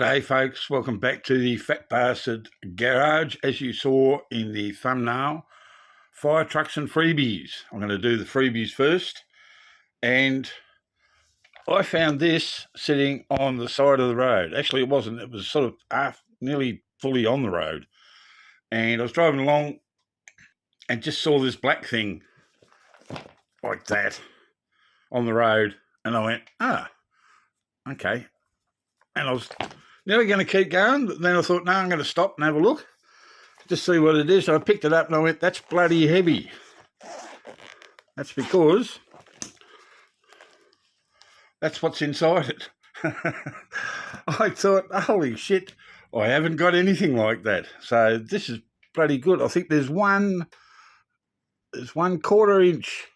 G'day folks, welcome back to the Fat Bastard Garage. As you saw in the thumbnail, Firetrucks and Freebies. I'm going to do the Freebies first, and I found this sitting on the side of the road. Actually it wasn't, it was sort of nearly fully on the road, and I was driving along and just saw this black thing like that on the road, and I went, okay. And I was nearly going to keep going, but then I thought, no, I'm going to stop and have a look, just see what it is. So I picked it up and I went, that's bloody heavy. That's because that's what's inside it. I thought, holy shit, I haven't got anything like that. So this is bloody good. I think there's one quarter inch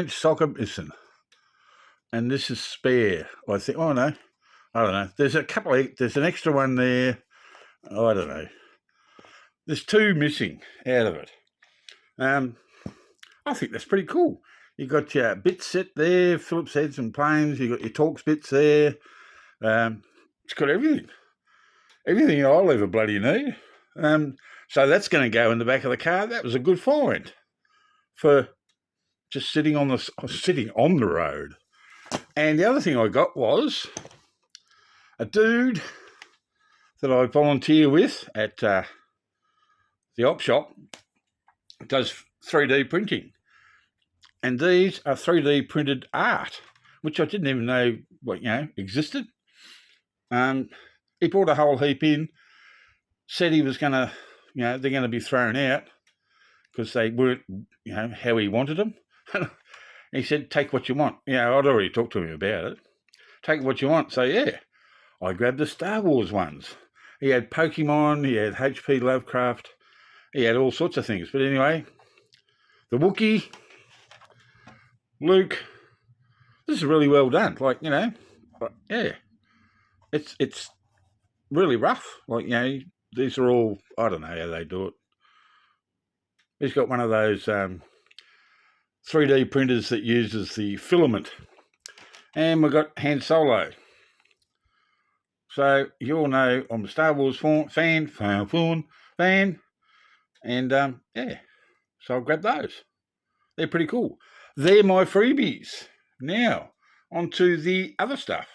socket missing, and this is spare. I think, oh no, I don't know. There's an extra one there. I don't know. There's two missing out of it. I think that's pretty cool. You got your bits set there, Phillips heads and planes. You got your Torx bits there. It's got everything. Everything I'll ever bloody need. So that's going to go in the back of the car. That was a good find for just sitting on the road. And the other thing I got was a dude that I volunteer with at the op shop does 3D printing. And these are 3D printed art, which I didn't even know existed. He brought a whole heap in, said he was going to, they're going to be thrown out because they weren't, how he wanted them. He said, take what you want. I'd already talked to him about it. Take what you want. So, yeah, I grabbed the Star Wars ones. He had Pokemon, he had H.P. Lovecraft, he had all sorts of things. But anyway, the Wookiee, Luke, this is really well done. But yeah, it's really rough. These are all, I don't know how they do it. He's got one of those 3D printers that uses the filament. And we've got Han Solo. So you all know I'm a Star Wars fan, and yeah, so I'll grab those. They're pretty cool. They're my freebies. Now, on to the other stuff.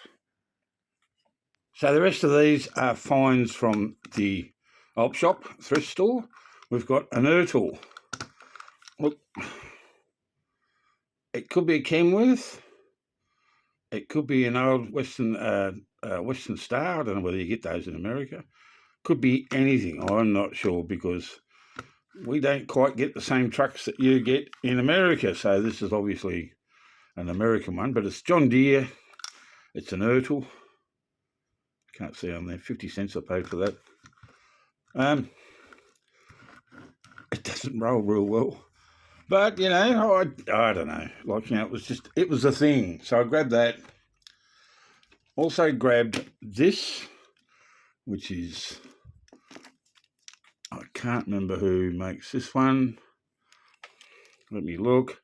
So the rest of these are finds from the op shop, thrift store. We've got an Ertl. Look, it could be a Kenworth. It could be an old Western Star. I don't know whether you get those in America. Could be anything. I'm not sure because we don't quite get the same trucks that you get in America. So this is obviously an American one, but it's John Deere. It's an Ertl. Can't see on there. 50 cents I paid for that. It doesn't roll real well. But, I don't know. It was a thing. So I grabbed that. Also grabbed this, which is, I can't remember who makes this one. Let me look.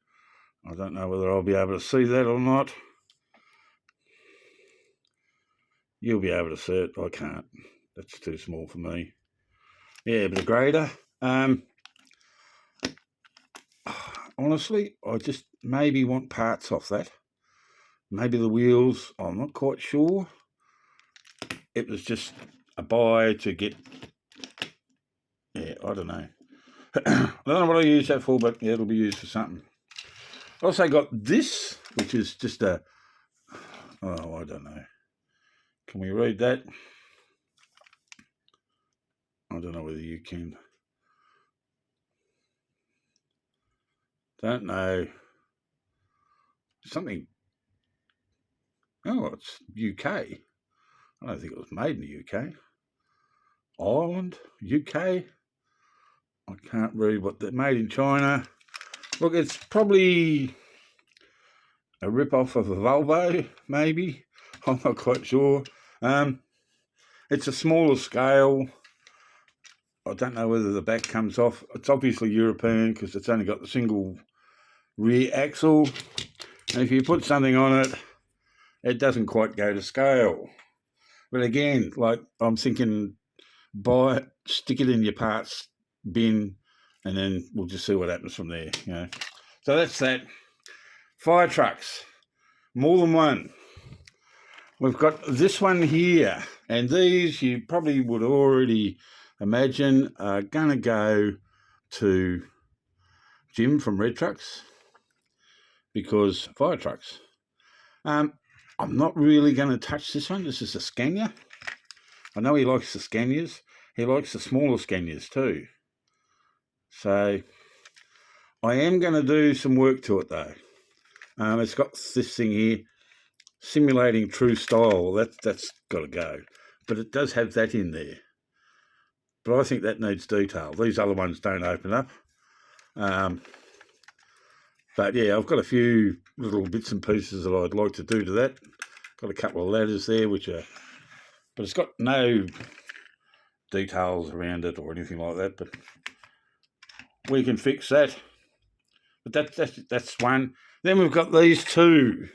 I don't know whether I'll be able to see that or not. You'll be able to see it. I can't. That's too small for me. Yeah, but a grader. Honestly, I just maybe want parts off that. Maybe the wheels, I'm not quite sure. It was just a buy to get, I don't know. I don't know what I use that for, but yeah, it'll be used for something. I also got this, which is just I don't know. Can we read that? I don't know whether you can. Don't know. Something. Oh, it's UK. I don't think it was made in the UK. Ireland, UK. I can't read what they're made in China. Look, it's probably a rip-off of a Volvo, maybe. I'm not quite sure. It's a smaller scale. I don't know whether the back comes off. It's obviously European because it's only got the single rear axle. And if you put something on it, it doesn't quite go to scale. But again, like I'm thinking, buy it, stick it in your parts bin, and then we'll just see what happens from there. So that's that. Firetrucks, more than one. We've got this one here, and these you probably would already imagine are going to go to Jim from Red Trucks, because Firetrucks. I'm not really going to touch this one. This is a Scania. I know he likes the Scanias. He likes the smaller Scanias too. So I am going to do some work to it though. It's got this thing here, simulating true style. That's got to go. But it does have that in there. But I think that needs detail. These other ones don't open up. But yeah, I've got a few little bits and pieces that I'd like to do to that. Got a couple of ladders there, but it's got no details around it or anything like that. But we can fix that. But that's one. Then we've got these two.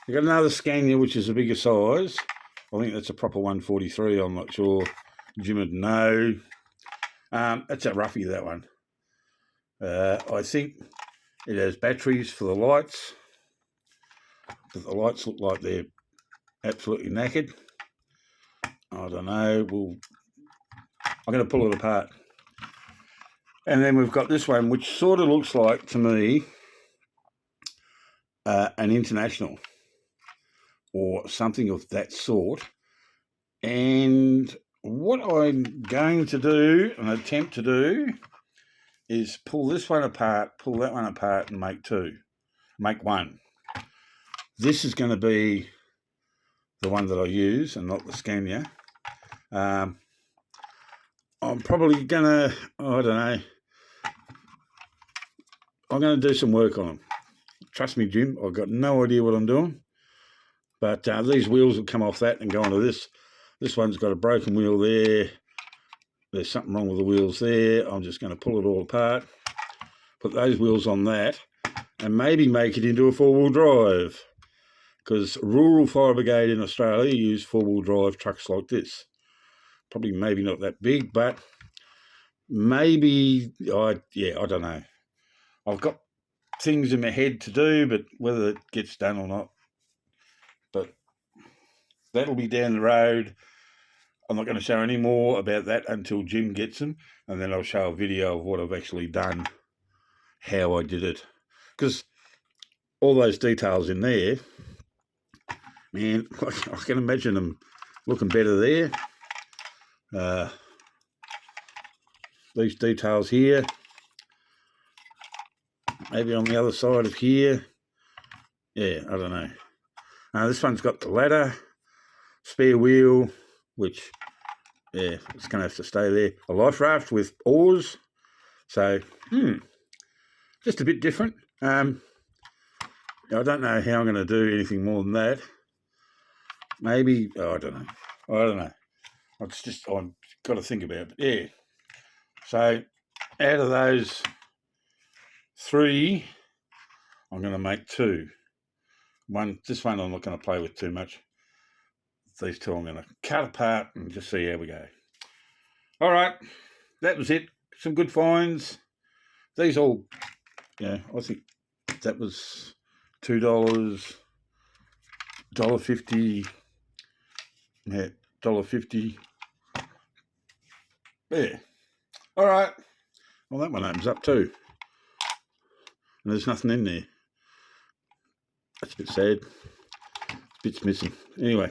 We've got another Scania, which is a bigger size. I think that's a proper 143. I'm not sure. Jim would know. That's a roughie, that one. I think it has batteries for the lights, but the lights look like they're absolutely knackered. I don't know. I'm going to pull it apart. And then we've got this one, which sort of looks like, to me, an International or something of that sort. And what I'm going to do, an attempt to do, is pull this one apart, pull that one apart, and make one. This is going to be the one that I use and not the Scania. I'm probably going to, I don't know, I'm going to do some work on them. Trust me, Jim, I've got no idea what I'm doing. But these wheels will come off that and go onto this. This one's got a broken wheel there. There's something wrong with the wheels there. I'm just going to pull it all apart, put those wheels on that, and maybe make it into a four-wheel drive. Because rural fire brigade in Australia use four-wheel drive trucks like this. Probably maybe not that big, but maybe, I don't know. I've got things in my head to do, but whether it gets done or not. But that'll be down the road. I'm not going to show any more about that until Jim gets them, and then I'll show a video of what I've actually done, how I did it. Because all those details in there, man, I can imagine them looking better there. These details here, maybe on the other side of here. Yeah, I don't know. This one's got the ladder, spare wheel, which, yeah, it's going to have to stay there. A life raft with oars. So, just a bit different. I don't know how I'm going to do anything more than that. Maybe, I don't know. I've got to think about it. But yeah. So, out of those three, I'm going to make two. This one I'm not going to play with too much. These two I'm going to cut apart and just see how we go. All right, that was it. Some good finds. These all, I think that was $2, $1.50, yeah, $1.50. Yeah. All right. Well, that one opens up too. And there's nothing in there. That's a bit sad. Bit's missing. Anyway.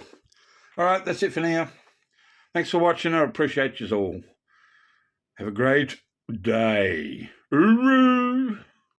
All right, that's it for now. Thanks for watching. I appreciate you all. Have a great day. Hooroo!